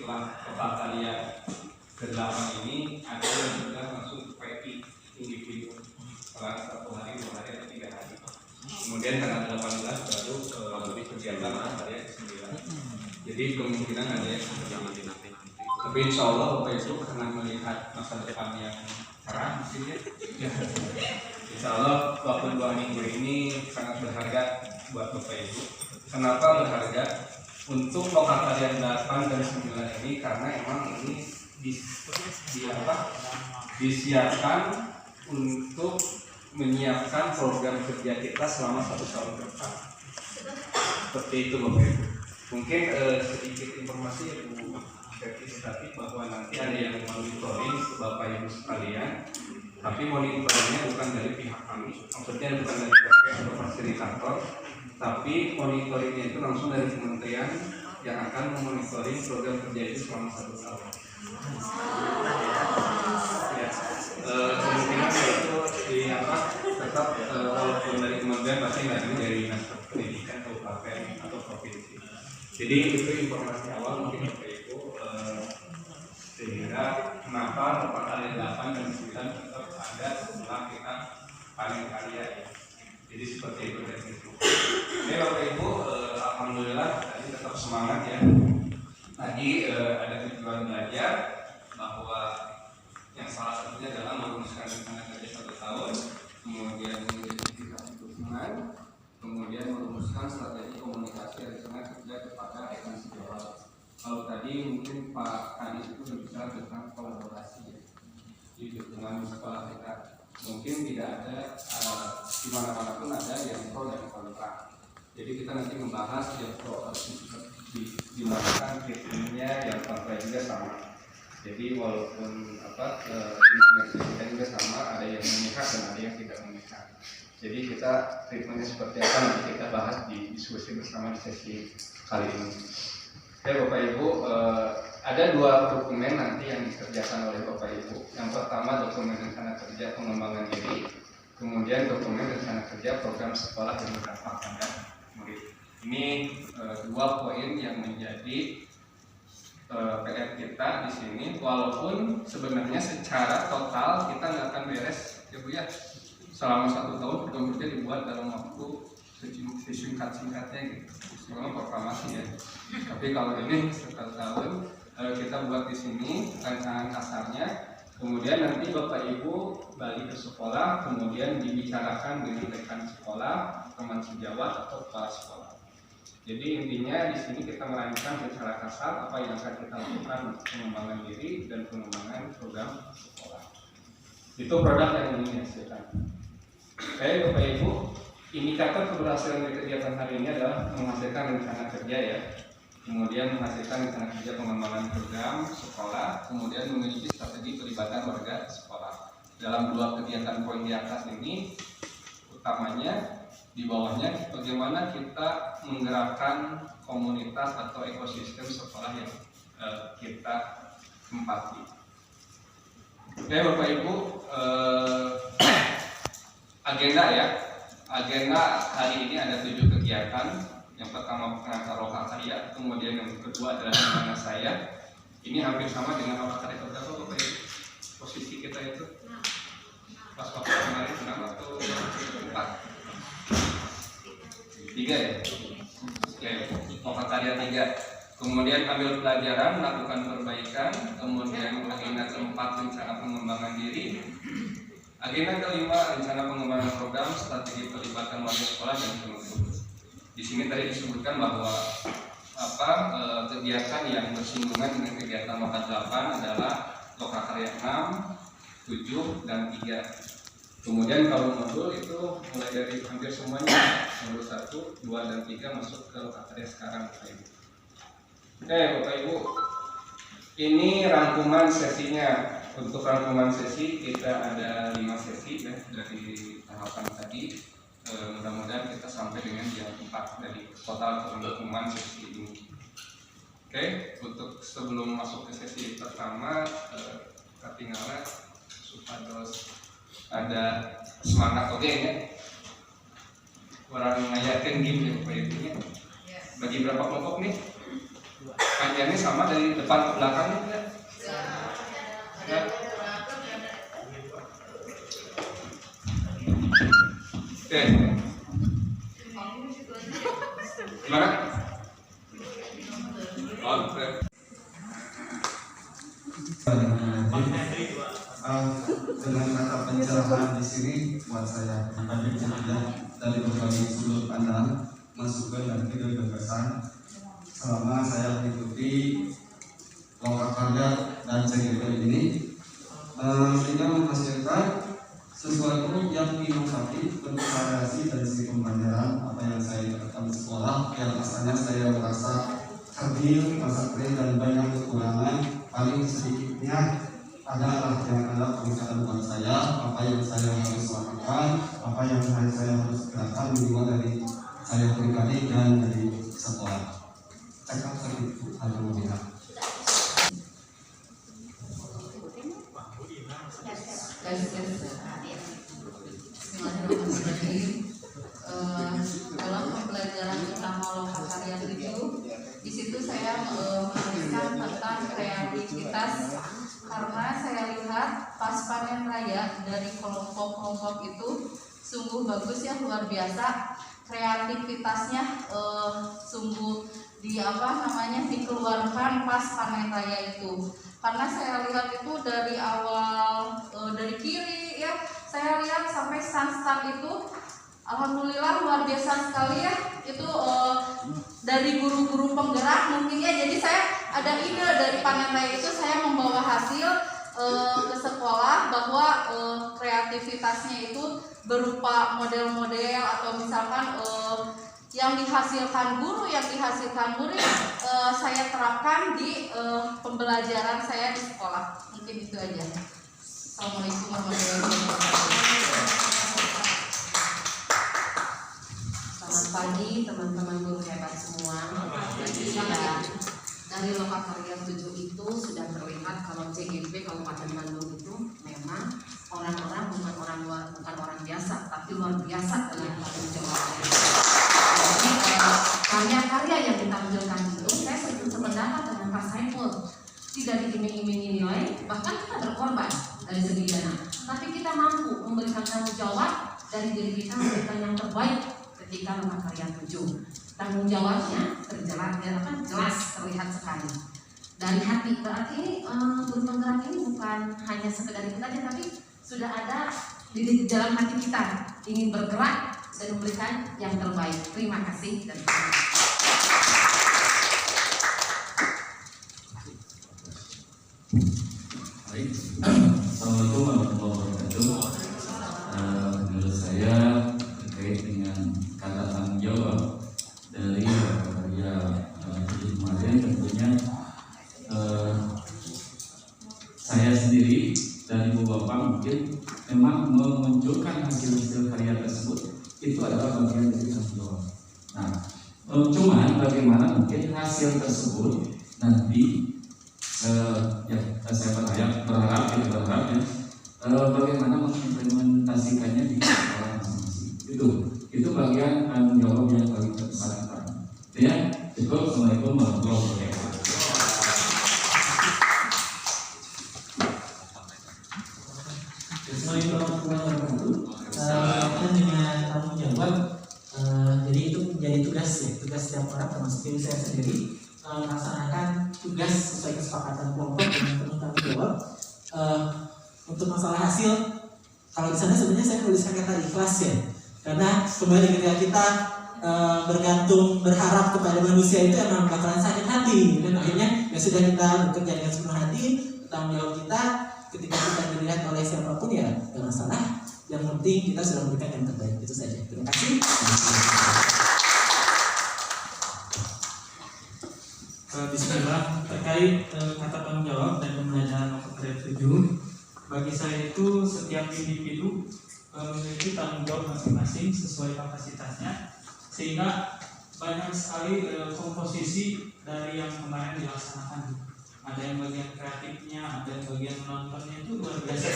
setelah total kalian ke-8 ini ada yang sudah langsung ke PI individu setelah 1 hari, 2 hari, atau 3 hari. Kemudian tanggal 18 baru lebih kegiatan kalian ke-9. Jadi kemungkinan ada yang tapi insya Allah Bapak Ibu karena melihat masa depan yang cerah mungkin ya. Insya Allah waktu 2 minggu ini sangat berharga buat Bapak Ibu. Kenapa berharga? Untuk lokal kalian 8 dan 9 ini karena emang ini disiapkan untuk menyiapkan program kerja kita selama 1 tahun ke depan. Seperti itu Bapak Ibu. Mungkin sedikit informasi ya Bu Sertifikat bahwa nanti ada yang monitoring Bapak Ibu sekalian. Tapi monitoringnya bukan dari pihak kami, maksudnya bukan dari PP atau fasilitator, tapi monitoringnya itu langsung dari kementerian yang akan memonitoring program kerja itu selama 1 tahun. Ya, kemungkinan itu tetap walaupun dari kementerian pasti nggak dari dinas pendidikan kabupaten atau provinsi. Jadi itu informasi awal mungkin Bapak Ibu sehingga kenapa Bapak kalian 8 dan 9 tetap ada setelah kita panen karya ya. Jadi seperti itu dari itu. Oke Bapak Ibu, alhamdulillah tadi tetap semangat ya. Tadi ada tujuan belajar bahwa yang salah satunya adalah merumuskan rencana kerja 1 tahun, kemudian mengidentifikasi dukungan, kemudian merumuskan strategi komunikasi rencana kerja kepada rekan sejawat. Kalau tadi mungkin Pak Kadis itu berbicara tentang kolaborasi ya, di dukungan sekolah kita. Mungkin tidak ada di mana-mana pun ada yang pro dan kontra. Jadi kita nanti membahas yang pro harus dilakukan, treatmentnya yang kontra juga sama. Jadi walaupun kita juga sama, ada yang memihak dan ada yang tidak memihak. Jadi kita treatmentnya seperti apa nanti kita bahas di diskusi bersama di sesi kali ini. Oke Bapak Ibu, ada 2 dokumen nanti yang dikerjakan oleh Bapak Ibu. Yang pertama dokumen rencana kerja pengembangan diri, kemudian dokumen rencana kerja program sekolah yang berdampak pada murid. Ini 2 poin yang menjadi PR kita di sini. Walaupun sebenarnya secara total kita nggak akan beres, ya Bu ya. Selama 1 tahun program kerja dibuat dalam waktu sesingkat-singkatnya gitu. Memang proklamasi ya. Tapi kalau ini 1 tahun kita buat di sini rancangan kasarnya. Kemudian nanti Bapak Ibu balik ke sekolah, kemudian dibicarakan dengan rekan sekolah, teman sejawat atau kepala sekolah. Jadi intinya di sini kita merancang secara kasar apa yang akan kita lakukan untuk pengembangan diri dan pengembangan program sekolah. Itu produk yang ingin dihasilkan. Oke Bapak Ibu, indikator keberhasilan dari kegiatan hari ini adalah menghasilkan rencana kerja ya, kemudian menghasilkan rencana kerja pengembangan program sekolah, kemudian memiliki strategi pelibatan warga sekolah. Dalam 2 kegiatan poin di atas ini, utamanya di bawahnya bagaimana kita menggerakkan komunitas atau ekosistem sekolah yang kita tempati. Oke Bapak Ibu, agenda ya. Agenda hari ini ada 7 kegiatan. Yang pertama pengantar lokal karya, kemudian yang kedua adalah dimana saya. Ini hampir sama dengan lokal karya berapa Bapak Ibu? Posisi kita itu pas waktu kemarin 6 atau 4? 3 ya? Oke, lokal karya 3. Kemudian ambil pelajaran, lakukan perbaikan. Kemudian agenda keempat rencana pengembangan diri. Agenda kelima rencana pengembangan program, strategi pelibatan warga sekolah dan penutup. Di sini tadi disebutkan bahwa kegiatan yang bersinggungan dengan kegiatan lokal 8 adalah lokal karya 6, 7 dan 3. Kemudian kalau modul itu mulai dari hampir semuanya, modul 1, 2 dan 3 masuk ke lokal karya sekarang Bapak Ibu. Oke Bapak Ibu, ini rangkuman sesinya. Untuk rangkuman sesi kita ada 5 sesi ya, dari tahapan tadi. Mudah-mudahan kita sampai dengan jam 4 dari total rangkuman sesi ini. Oke, untuk sebelum masuk ke sesi pertama, ketinggalan supados ada semangat oke ya. Orang ngayakin game ya Bapak Ibu. Bagi berapa kelompok nih? Panjangnya sama dari depan ke belakang ya? Ya. Oke. Gimana? Oh, keren. Dengan kata pencerahan di sini buat saya tadi dari berbagai sudut pandang masukan dan ide gagasan selama saya mengikuti loka karya dan CGP ini sehingga menghasilkan sesuatu yang inovatif, bervariasi dari segi pembelajaran apa yang saya dapatkan di sekolah yang asalnya saya merasa kerdil, merasa keren dan banyak kekurangan. Paling sedikitnya adalah yang ada peningkatan buat saya, apa yang saya harus lakukan, apa yang saya harus gerakan minimal dari saya pribadi dan dari sekolah. Cakap segitu, alhamdulillah. Dalam pembelajaran utama loka karya 7, di situ saya menuliskan tentang kreativitas karena saya lihat pas panen raya dari kelompok-kelompok itu sungguh bagus ya, luar biasa kreativitasnya, sungguh dikeluarkan pas panen raya itu. Karena saya lihat itu dari awal dari kiri ya, saya lihat sampai stand-stand itu alhamdulillah luar biasa sekali ya. Itu dari guru-guru penggerak mungkin ya. Jadi saya ada ide dari panen raya itu, saya membawa hasil ke sekolah bahwa kreativitasnya itu berupa model-model atau misalkan yang dihasilkan guru saya terapkan di pembelajaran saya di sekolah. Mungkin itu aja. Assalamualaikum warahmatullahi wabarakatuh. Selamat pagi teman-teman guru hebat semua. Jadi ya, dari loka karya 7 itu sudah terlihat kalau CGP Kabupaten Bandung itu memang orang-orang bukan orang biasa, tapi luar biasa dengan tanggung jawabnya. Jadi karya-karya yang ditampilkan itu saya sependapat dengan Pak Saiful, tidak diiming-imingi nilai, bahkan kita berkorban dari segi dana, tapi kita mampu memberikan tanggung jawab dari diri kita, memberikan yang terbaik ketika loka karya 7. Tanggung jawabnya jelas terlihat sekali dari hati. Berarti ini guru penggerak ini bukan hanya sekedar itu saja, tapi sudah ada di dalam hati kita ingin bergerak dan memberikan yang terbaik. Terima kasih dan baik. Assalamualaikum warahmatullahi wabarakatuh. Menurut saya terkait dengan kata tanggung jawab dari karya kemarin, tentunya saya sendiri dan ibu bapak mungkin memang memunculkan hasil-hasil karya tersebut itu adalah bagian dari tanggung jawab. Nah, cuman bagaimana mungkin hasil tersebut nanti saya berharap ya, bagaimana mengimplementasikannya di sekolah masing-masing. Itu bagian tanggung jawab yang paling besar. Ya, cukup. Assalamualaikum warahmatullahi wabarakatuh. Assalamualaikum warahmatullahi wabarakatuh. Berkaitan dengan tanggung jawab, jadi itu menjadi tugas setiap orang, termasuk diri saya sendiri, melaksanakan tugas sesuai kesepakatan kelompok dengan penuh tanggung jawab. Untuk masalah hasil, kalau di sana sebenarnya saya menuliskan kata ikhlas ya, karena kembali ketika kita bergantung berharap kepada manusia itu emang bakalan sakit hati, dan akhirnya ya sudah kita bekerja dengan sepenuh hati. Tanggung jawab kita ketika kita dilihat oleh siapapun ya tidak masalah, yang penting kita sudah memberikan yang terbaik. Itu saja, terima kasih. Bismillah, terkait kata tanggung jawab dan pembelajaran loka karya 7, bagi saya itu setiap individu memiliki tanggung jawab masing-masing sesuai kapasitasnya, sehingga banyak sekali komposisi dari yang kemarin dilaksanakan. Ada yang bagian kreatifnya, ada yang bagian menontonnya, itu luar biasa.